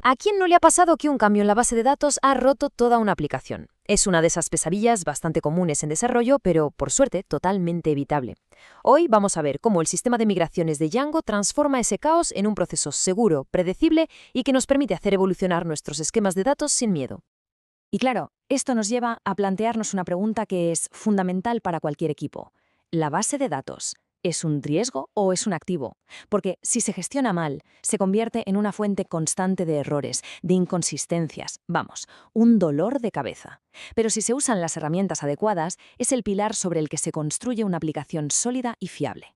¿A quién no le ha pasado que un cambio en la base de datos ha roto toda una aplicación? Es una de esas pesadillas bastante comunes en desarrollo, pero por suerte totalmente evitable. Hoy vamos a ver cómo el sistema de migraciones de Django transforma ese caos en un proceso seguro, predecible y que nos permite hacer evolucionar nuestros esquemas de datos sin miedo. Y claro, esto nos lleva a plantearnos una pregunta que es fundamental para cualquier equipo. ¿La base de datos es un riesgo o es un activo? Porque si se gestiona mal, se convierte en una fuente constante de errores, de inconsistencias, vamos, un dolor de cabeza. Pero si se usan las herramientas adecuadas, es el pilar sobre el que se construye una aplicación sólida y fiable.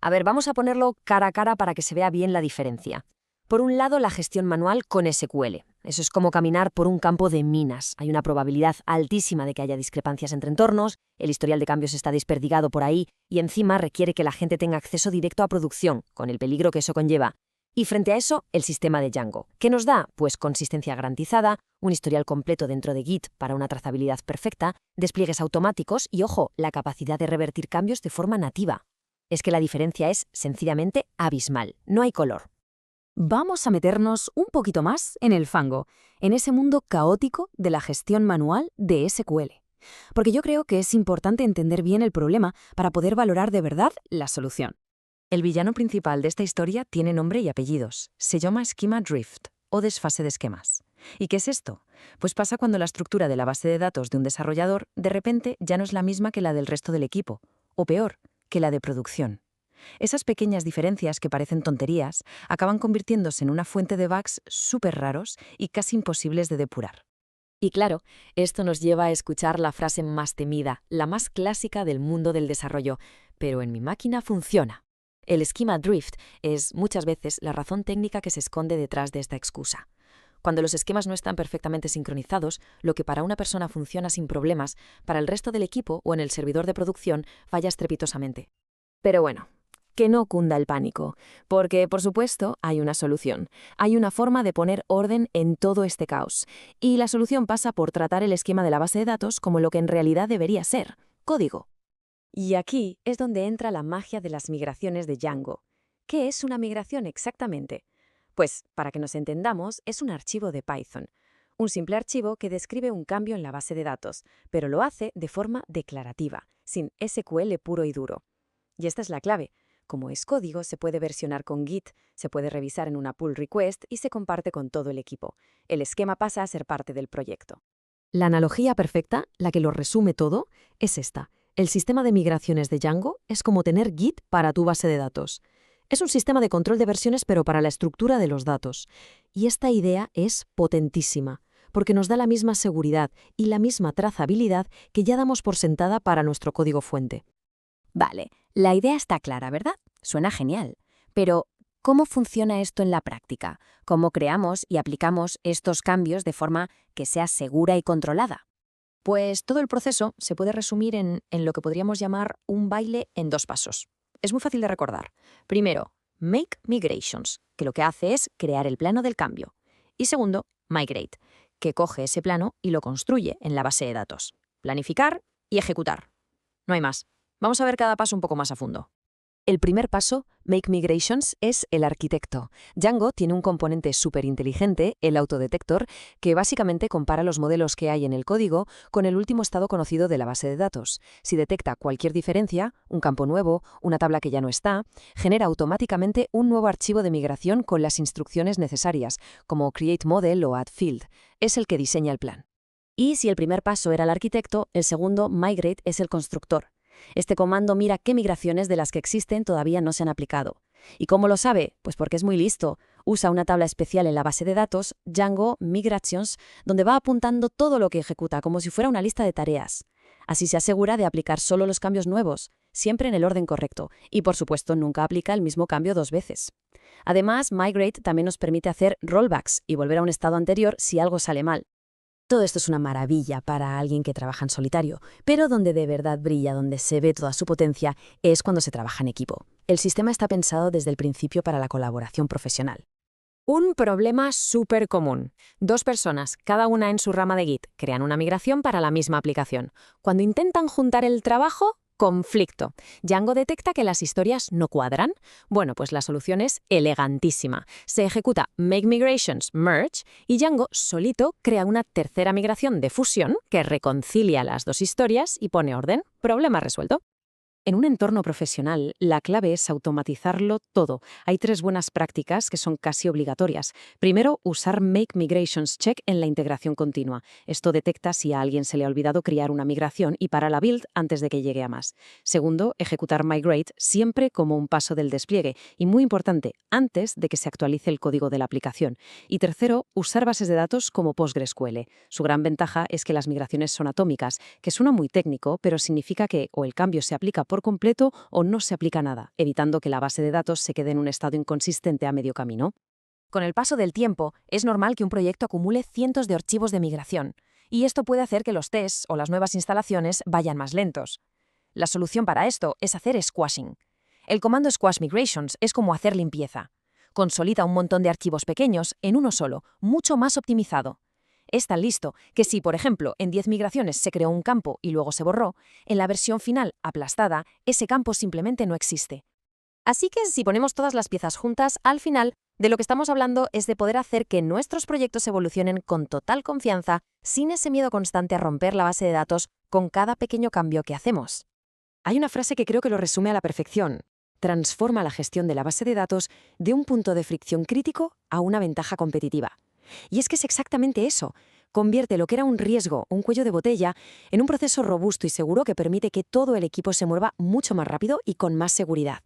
A ver, vamos a ponerlo cara a cara para que se vea bien la diferencia. Por un lado, la gestión manual con SQL. Eso es como caminar por un campo de minas. Hay una probabilidad altísima de que haya discrepancias entre entornos, el historial de cambios está desperdigado por ahí y encima requiere que la gente tenga acceso directo a producción, con el peligro que eso conlleva. Y frente a eso, el sistema de Django. ¿Qué nos da? Pues consistencia garantizada, un historial completo dentro de Git para una trazabilidad perfecta, despliegues automáticos y, ojo, la capacidad de revertir cambios de forma nativa. Es que la diferencia es sencillamente abismal. No hay color. Vamos a meternos un poquito más en el fango, en ese mundo caótico de la gestión manual de SQL. Porque yo creo que es importante entender bien el problema para poder valorar de verdad la solución. El villano principal de esta historia tiene nombre y apellidos. Se llama Schema Drift, o desfase de esquemas. ¿Y qué es esto? Pues pasa cuando la estructura de la base de datos de un desarrollador de repente ya no es la misma que la del resto del equipo, o peor, que la de producción. Esas pequeñas diferencias que parecen tonterías acaban convirtiéndose en una fuente de bugs súper raros y casi imposibles de depurar. Y claro, esto nos lleva a escuchar la frase más temida, la más clásica del mundo del desarrollo, pero en mi máquina funciona. El schema drift es muchas veces la razón técnica que se esconde detrás de esta excusa. Cuando los esquemas no están perfectamente sincronizados, lo que para una persona funciona sin problemas, para el resto del equipo o en el servidor de producción falla estrepitosamente. Pero bueno, que no cunda el pánico, porque, por supuesto, hay una solución. Hay una forma de poner orden en todo este caos. Y la solución pasa por tratar el esquema de la base de datos como lo que en realidad debería ser, código. Y aquí es donde entra la magia de las migraciones de Django. ¿Qué es una migración exactamente? Pues, para que nos entendamos, es un archivo de Python. Un simple archivo que describe un cambio en la base de datos, pero lo hace de forma declarativa, sin SQL puro y duro. Y esta es la clave. Como es código, se puede versionar con Git, se puede revisar en una pull request y se comparte con todo el equipo. El esquema pasa a ser parte del proyecto. La analogía perfecta, la que lo resume todo, es esta. El sistema de migraciones de Django es como tener Git para tu base de datos. Es un sistema de control de versiones pero para la estructura de los datos. Y esta idea es potentísima, porque nos da la misma seguridad y la misma trazabilidad que ya damos por sentada para nuestro código fuente. Vale, la idea está clara, ¿verdad? Suena genial. Pero, ¿cómo funciona esto en la práctica? ¿Cómo creamos y aplicamos estos cambios de forma que sea segura y controlada? Pues todo el proceso se puede resumir en lo que podríamos llamar un baile en 2 pasos. Es muy fácil de recordar. Primero, Make Migrations, que lo que hace es crear el plano del cambio. Y segundo, Migrate, que coge ese plano y lo construye en la base de datos. Planificar y ejecutar. No hay más. Vamos a ver cada paso un poco más a fondo. El primer paso, Make Migrations, es el arquitecto. Django tiene un componente súper inteligente, el autodetector, que básicamente compara los modelos que hay en el código con el último estado conocido de la base de datos. Si detecta cualquier diferencia, un campo nuevo, una tabla que ya no está, genera automáticamente un nuevo archivo de migración con las instrucciones necesarias, como Create Model o Add Field. Es el que diseña el plan. Y si el primer paso era el arquitecto, el segundo, Migrate, es el constructor. Este comando mira qué migraciones de las que existen todavía no se han aplicado. ¿Y cómo lo sabe? Pues porque es muy listo. Usa una tabla especial en la base de datos, Django Migrations, donde va apuntando todo lo que ejecuta, como si fuera una lista de tareas. Así se asegura de aplicar solo los cambios nuevos, siempre en el orden correcto, y por supuesto nunca aplica el mismo cambio 2 veces. Además, Migrate también nos permite hacer rollbacks y volver a un estado anterior si algo sale mal. Todo esto es una maravilla para alguien que trabaja en solitario, pero donde de verdad brilla, donde se ve toda su potencia, es cuando se trabaja en equipo. El sistema está pensado desde el principio para la colaboración profesional. Un problema súper común. 2 personas, cada una en su rama de Git, crean una migración para la misma aplicación. Cuando intentan juntar el trabajo, Conflicto. Django detecta que las historias no cuadran. Bueno, pues la solución es elegantísima. Se ejecuta Make Migrations Merge y Django solito crea una tercera migración de fusión que reconcilia las dos historias y pone orden. Problema resuelto. En un entorno profesional, la clave es automatizarlo todo. Hay 3 buenas prácticas que son casi obligatorias. Primero, usar Make Migrations Check en la integración continua. Esto detecta si a alguien se le ha olvidado crear una migración y para la build antes de que llegue a más. Segundo, ejecutar Migrate siempre como un paso del despliegue y, muy importante, antes de que se actualice el código de la aplicación. Y tercero, usar bases de datos como PostgreSQL. Su gran ventaja es que las migraciones son atómicas, que suena muy técnico, pero significa que o el cambio se aplica por completo o no se aplica nada, evitando que la base de datos se quede en un estado inconsistente a medio camino. Con el paso del tiempo, es normal que un proyecto acumule cientos de archivos de migración, y esto puede hacer que los tests o las nuevas instalaciones vayan más lentos. La solución para esto es hacer squashing. El comando Squash Migrations es como hacer limpieza. Consolida un montón de archivos pequeños en uno solo, mucho más optimizado. Es tan listo que si, por ejemplo, en 10 migraciones se creó un campo y luego se borró, en la versión final, aplastada, ese campo simplemente no existe. Así que si ponemos todas las piezas juntas, al final, de lo que estamos hablando es de poder hacer que nuestros proyectos evolucionen con total confianza, sin ese miedo constante a romper la base de datos con cada pequeño cambio que hacemos. Hay una frase que creo que lo resume a la perfección. Transforma la gestión de la base de datos de un punto de fricción crítico a una ventaja competitiva. Y es que es exactamente eso. Convierte lo que era un riesgo, un cuello de botella, en un proceso robusto y seguro que permite que todo el equipo se mueva mucho más rápido y con más seguridad.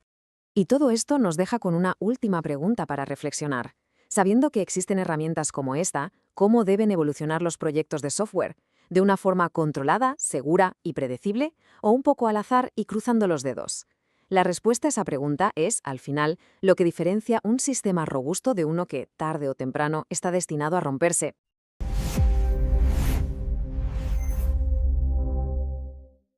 Y todo esto nos deja con una última pregunta para reflexionar. Sabiendo que existen herramientas como esta, ¿cómo deben evolucionar los proyectos de software? ¿De una forma controlada, segura y predecible? ¿O un poco al azar y cruzando los dedos? La respuesta a esa pregunta es, al final, lo que diferencia un sistema robusto de uno que, tarde o temprano, está destinado a romperse.